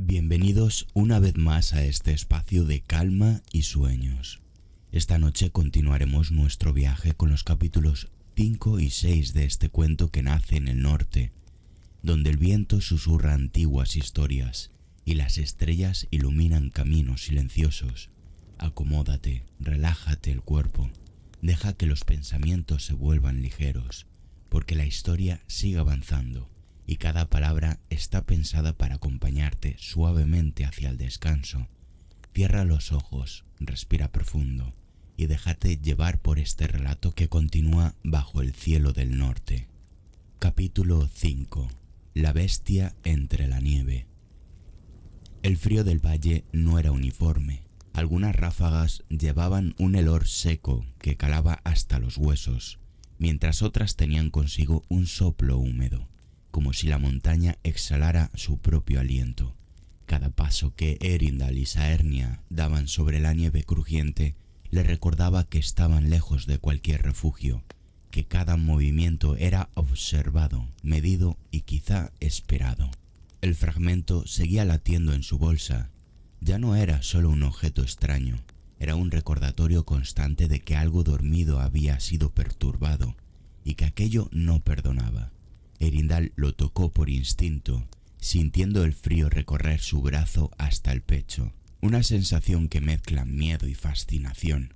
Bienvenidos una vez más a este espacio de calma y sueños. Esta noche continuaremos nuestro viaje con los capítulos 5 y 6 de este cuento que nace en el norte, donde el viento susurra antiguas historias y las estrellas iluminan caminos silenciosos. Acomódate, relájate el cuerpo, deja que los pensamientos se vuelvan ligeros, porque la historia sigue avanzando y cada palabra está pensada para acompañarte suavemente hacia el descanso. Cierra los ojos, respira profundo y déjate llevar por este relato que continúa bajo el cielo del norte. Capítulo 5. La bestia entre la nieve. El frío del valle no era uniforme. Algunas ráfagas llevaban un helor seco que calaba hasta los huesos, mientras otras tenían consigo un soplo húmedo, como si la montaña exhalara su propio aliento. Cada paso que Eärendil y Saernia daban sobre la nieve crujiente le recordaba que estaban lejos de cualquier refugio, que cada movimiento era observado, medido y quizá esperado. El fragmento seguía latiendo en su bolsa. Ya no era solo un objeto extraño, era un recordatorio constante de que algo dormido había sido perturbado y que aquello no perdonaba. Eärendil lo tocó por instinto, sintiendo el frío recorrer su brazo hasta el pecho, una sensación que mezcla miedo y fascinación.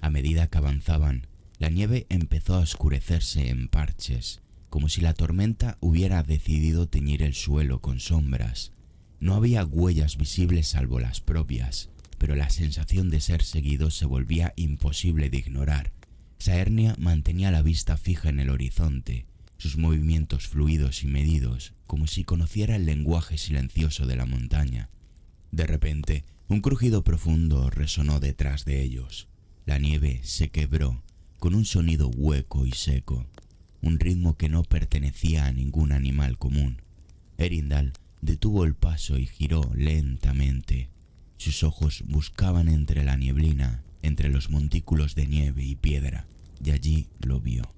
A medida que avanzaban, la nieve empezó a oscurecerse en parches, como si la tormenta hubiera decidido teñir el suelo con sombras. No había huellas visibles salvo las propias, pero la sensación de ser seguido se volvía imposible de ignorar. Saernia mantenía la vista fija en el horizonte, sus movimientos fluidos y medidos, como si conociera el lenguaje silencioso de la montaña. De repente, un crujido profundo resonó detrás de ellos. La nieve se quebró, con un sonido hueco y seco, un ritmo que no pertenecía a ningún animal común. Eärendil detuvo el paso y giró lentamente. Sus ojos buscaban entre la nieblina, entre los montículos de nieve y piedra, y allí lo vio.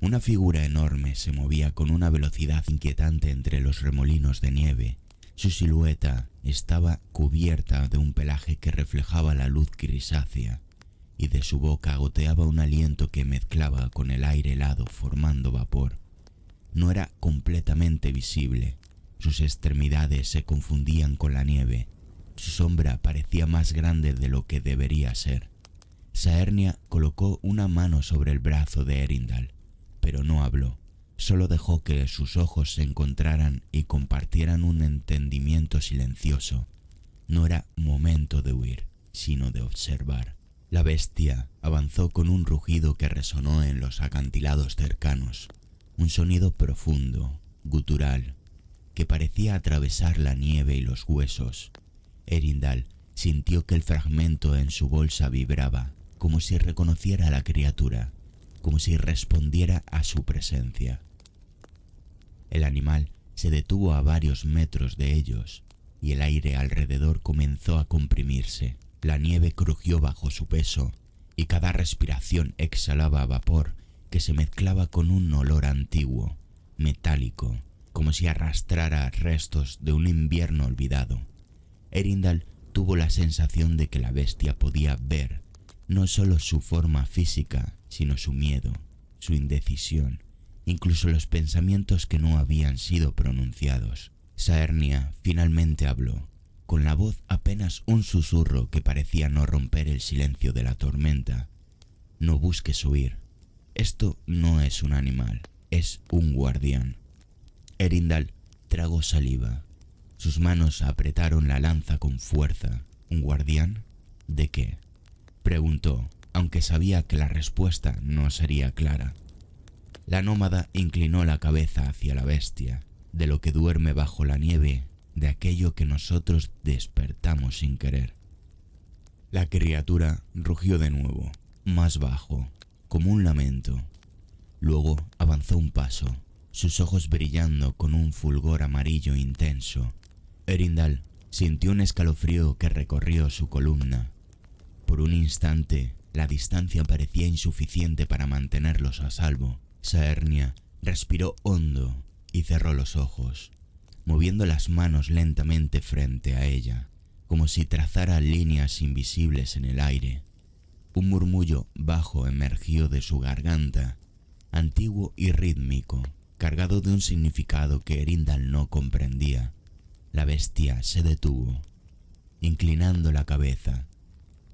Una figura enorme se movía con una velocidad inquietante entre los remolinos de nieve. Su silueta estaba cubierta de un pelaje que reflejaba la luz grisácea, y de su boca goteaba un aliento que mezclaba con el aire helado formando vapor. No era completamente visible, sus extremidades se confundían con la nieve, su sombra parecía más grande de lo que debería ser. Saernia colocó una mano sobre el brazo de Eärendil, pero no habló, solo dejó que sus ojos se encontraran y compartieran un entendimiento silencioso. No era momento de huir, sino de observar. La bestia avanzó con un rugido que resonó en los acantilados cercanos, un sonido profundo, gutural, que parecía atravesar la nieve y los huesos. Eärendil sintió que el fragmento en su bolsa vibraba, como si reconociera a la criatura, como si respondiera a su presencia. El animal se detuvo a varios metros de ellos, y el aire alrededor comenzó a comprimirse. La nieve crujió bajo su peso, y cada respiración exhalaba vapor que se mezclaba con un olor antiguo, metálico, como si arrastrara restos de un invierno olvidado. Eärendil tuvo la sensación de que la bestia podía ver no solo su forma física, sino su miedo, su indecisión, incluso los pensamientos que no habían sido pronunciados. Saernia finalmente habló, con la voz apenas un susurro que parecía no romper el silencio de la tormenta. No busques huir. Esto no es un animal, es un guardián. Eärendil tragó saliva. Sus manos apretaron la lanza con fuerza. ¿Un guardián? ¿De qué?, preguntó, aunque sabía que la respuesta no sería clara. La nómada inclinó la cabeza hacia la bestia, de lo que duerme bajo la nieve, de aquello que nosotros despertamos sin querer. La criatura rugió de nuevo, más bajo, como un lamento. Luego avanzó un paso, sus ojos brillando con un fulgor amarillo intenso. Eärendil sintió un escalofrío que recorrió su columna. Por un instante, la distancia parecía insuficiente para mantenerlos a salvo. Saernia respiró hondo y cerró los ojos. moviendo las manos lentamente frente a ella, como si trazara líneas invisibles en el aire. Un murmullo bajo emergió de su garganta, antiguo y rítmico, cargado de un significado que Eärendil no comprendía. La bestia se detuvo, inclinando la cabeza.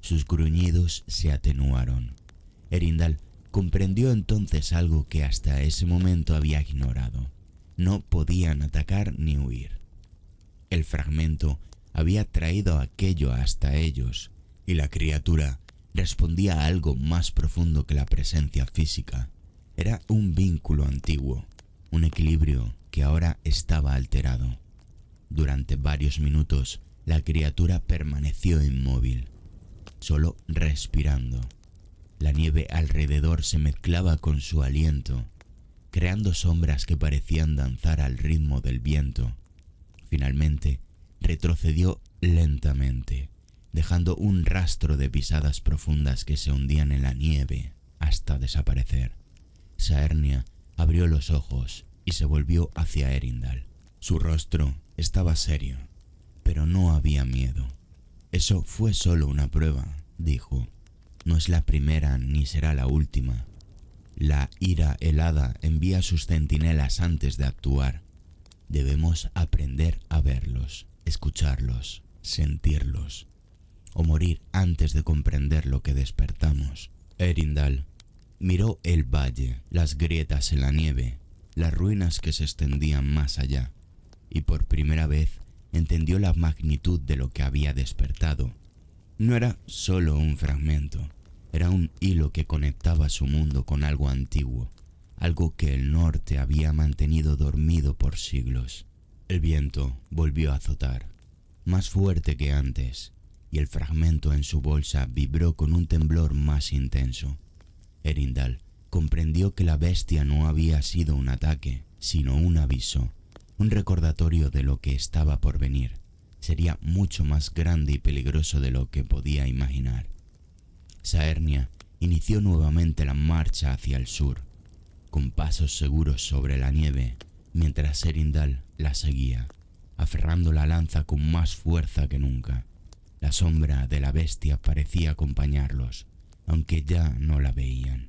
Sus gruñidos se atenuaron. Eärendil comprendió entonces algo que hasta ese momento había ignorado. No podían atacar ni huir. El fragmento había traído aquello hasta ellos, y la criatura respondía a algo más profundo que la presencia física. Era un vínculo antiguo, un equilibrio que ahora estaba alterado. Durante varios minutos, la criatura permaneció inmóvil, solo respirando. La nieve alrededor se mezclaba con su aliento, creando sombras que parecían danzar al ritmo del viento. Finalmente, retrocedió lentamente, dejando un rastro de pisadas profundas que se hundían en la nieve hasta desaparecer. Saernia abrió los ojos y se volvió hacia Eärendil. Su rostro estaba serio, pero no había miedo. Eso fue solo una prueba, dijo. No es la primera ni será la última. La ira helada envía sus centinelas antes de actuar. Debemos aprender a verlos, escucharlos, sentirlos, o morir antes de comprender lo que despertamos. Eärendil miró el valle, las grietas en la nieve, las ruinas que se extendían más allá, y por primera vez entendió la magnitud de lo que había despertado. No era solo un fragmento, era un hilo que conectaba su mundo con algo antiguo, algo que el norte había mantenido dormido por siglos. El viento volvió a azotar, más fuerte que antes, y el fragmento en su bolsa vibró con un temblor más intenso. Eärendil comprendió que la bestia no había sido un ataque, sino un aviso, un recordatorio de lo que estaba por venir. Sería mucho más grande y peligroso de lo que podía imaginar. Saernia inició nuevamente la marcha hacia el sur, con pasos seguros sobre la nieve, mientras Eärendil la seguía, aferrando la lanza con más fuerza que nunca. La sombra de la bestia parecía acompañarlos, aunque ya no la veían.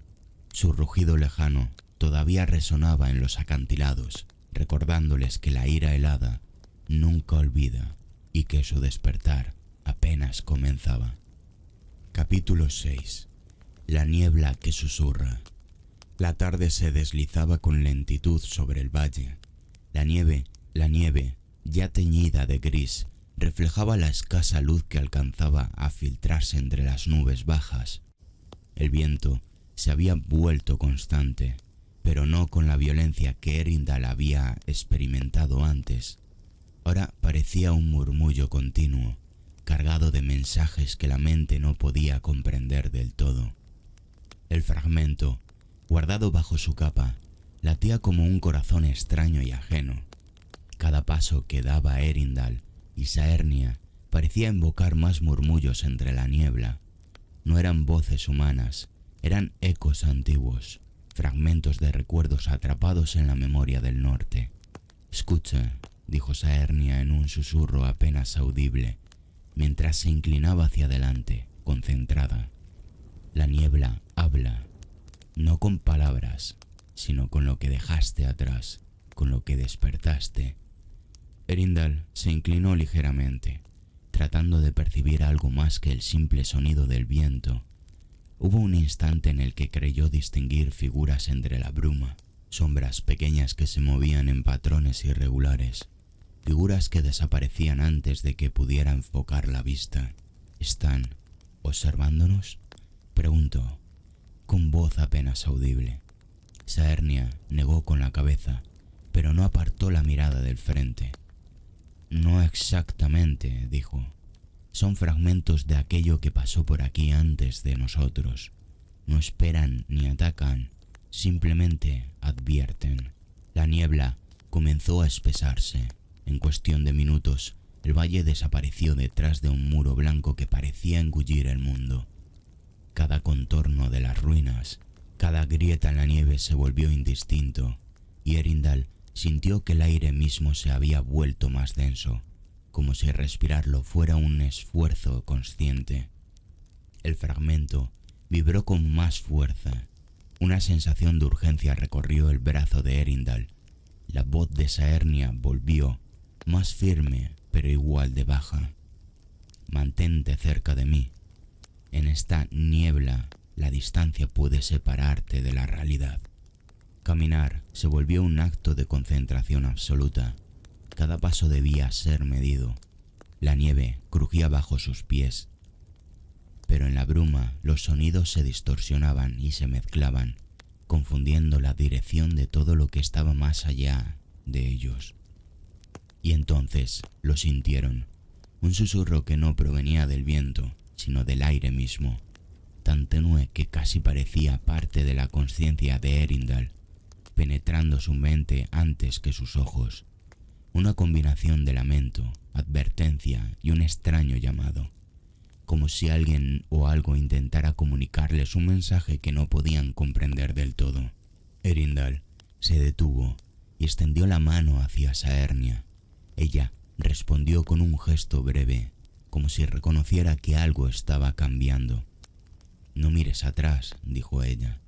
Su rugido lejano todavía resonaba en los acantilados, recordándoles que la ira helada nunca olvida y que su despertar apenas comenzaba. Capítulo 6. La niebla que susurra. La tarde se deslizaba con lentitud sobre el valle. La nieve, ya teñida de gris, reflejaba la escasa luz que alcanzaba a filtrarse entre las nubes bajas. El viento se había vuelto constante, pero no con la violencia que Eärendil había experimentado antes. Ahora parecía un murmullo continuo, cargado de mensajes que la mente no podía comprender del todo. El fragmento, guardado bajo su capa, latía como un corazón extraño y ajeno. Cada paso que daba Eärendil y Saernia parecía invocar más murmullos entre la niebla. No eran voces humanas, eran ecos antiguos, fragmentos de recuerdos atrapados en la memoria del norte. «Escucha», dijo Saernia en un susurro apenas audible, mientras se inclinaba hacia adelante, concentrada. «La niebla habla, no con palabras, sino con lo que dejaste atrás, con lo que despertaste». Eärendil se inclinó ligeramente, tratando de percibir algo más que el simple sonido del viento. Hubo un instante en el que creyó distinguir figuras entre la bruma, sombras pequeñas que se movían en patrones irregulares, figuras que desaparecían antes de que pudiera enfocar la vista. «¿Están observándonos?», preguntó, con voz apenas audible. Saernia negó con la cabeza, pero no apartó la mirada del frente. «No exactamente», dijo. «Son fragmentos de aquello que pasó por aquí antes de nosotros. No esperan ni atacan, simplemente advierten». La niebla comenzó a espesarse. En cuestión de minutos, el valle desapareció detrás de un muro blanco que parecía engullir el mundo. Cada contorno de las ruinas, cada grieta en la nieve se volvió indistinto, y Eärendil sintió que el aire mismo se había vuelto más denso, como si respirarlo fuera un esfuerzo consciente. El fragmento vibró con más fuerza. Una sensación de urgencia recorrió el brazo de Erindal. La voz de Saernia volvió, más firme, pero igual de baja. Mantente cerca de mí. En esta niebla, la distancia puede separarte de la realidad. Caminar se volvió un acto de concentración absoluta. Cada paso debía ser medido. La nieve crujía bajo sus pies. Pero en la bruma los sonidos se distorsionaban y se mezclaban, confundiendo la dirección de todo lo que estaba más allá de ellos. Y entonces lo sintieron, un susurro que no provenía del viento, sino del aire mismo, tan tenue que casi parecía parte de la conciencia de Erindal, penetrando su mente antes que sus ojos. Una combinación de lamento, advertencia y un extraño llamado, como si alguien o algo intentara comunicarles un mensaje que no podían comprender del todo. Erindal se detuvo y extendió la mano hacia Saernia. Ella respondió con un gesto breve, como si reconociera que algo estaba cambiando. No mires atrás, dijo ella.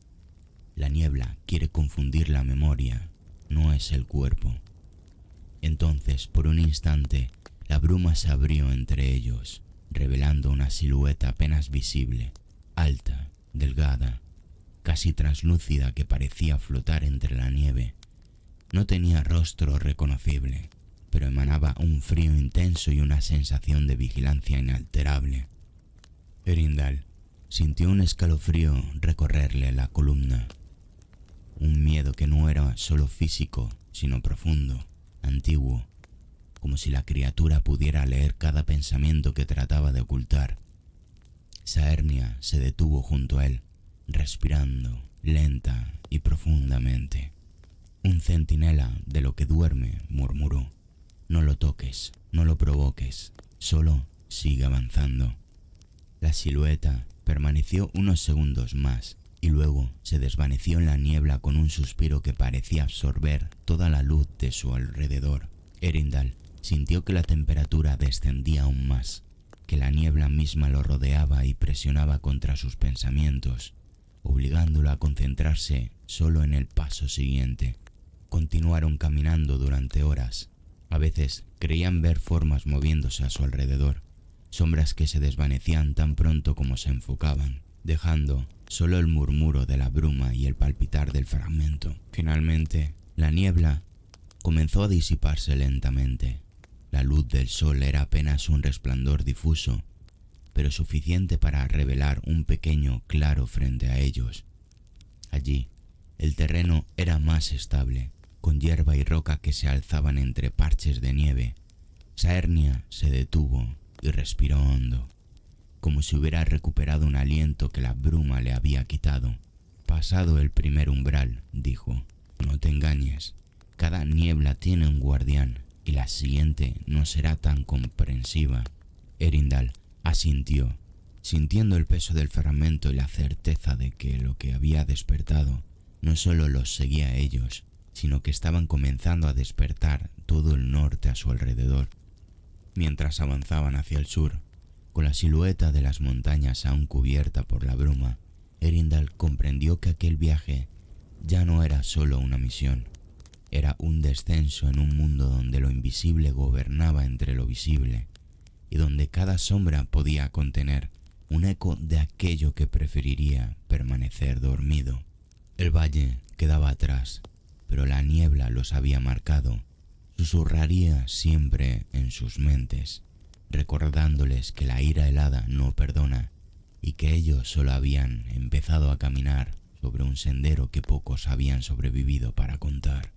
La niebla quiere confundir la memoria, no es el cuerpo. Entonces, por un instante, la bruma se abrió entre ellos, revelando una silueta apenas visible, alta, delgada, casi translúcida, que parecía flotar entre la nieve. No tenía rostro reconocible, pero emanaba un frío intenso y una sensación de vigilancia inalterable. Erindal sintió un escalofrío recorrerle la columna, un miedo que no era solo físico, sino profundo, antiguo, como si la criatura pudiera leer cada pensamiento que trataba de ocultar. Saernia se detuvo junto a él, respirando lenta y profundamente. Un centinela de lo que duerme, murmuró. No lo toques, no lo provoques, solo sigue avanzando. La silueta permaneció unos segundos más y luego se desvaneció en la niebla con un suspiro que parecía absorber toda la luz de su alrededor. Erindal sintió que la temperatura descendía aún más, que la niebla misma lo rodeaba y presionaba contra sus pensamientos, obligándolo a concentrarse solo en el paso siguiente. Continuaron caminando durante horas. A veces creían ver formas moviéndose a su alrededor, sombras que se desvanecían tan pronto como se enfocaban, dejando solo el murmuro de la bruma y el palpitar del fragmento. Finalmente, la niebla comenzó a disiparse lentamente. La luz del sol era apenas un resplandor difuso, pero suficiente para revelar un pequeño claro frente a ellos. Allí, el terreno era más estable, con hierba y roca que se alzaban entre parches de nieve. Saernia se detuvo y respiró hondo, como si hubiera recuperado un aliento que la bruma le había quitado. Pasado el primer umbral, dijo, no te engañes, cada niebla tiene un guardián y la siguiente no será tan comprensiva. Erindal asintió, sintiendo el peso del fragmento y la certeza de que lo que había despertado no solo los seguía a ellos, sino que estaban comenzando a despertar todo el norte a su alrededor. Mientras avanzaban hacia el sur, con la silueta de las montañas aún cubierta por la bruma, Erindal comprendió que aquel viaje ya no era solo una misión, era un descenso en un mundo donde lo invisible gobernaba entre lo visible y donde cada sombra podía contener un eco de aquello que preferiría permanecer dormido. El valle quedaba atrás, pero la niebla los había marcado, susurraría siempre en sus mentes, recordándoles que la ira helada no perdona y que ellos solo habían empezado a caminar sobre un sendero que pocos habían sobrevivido para contar.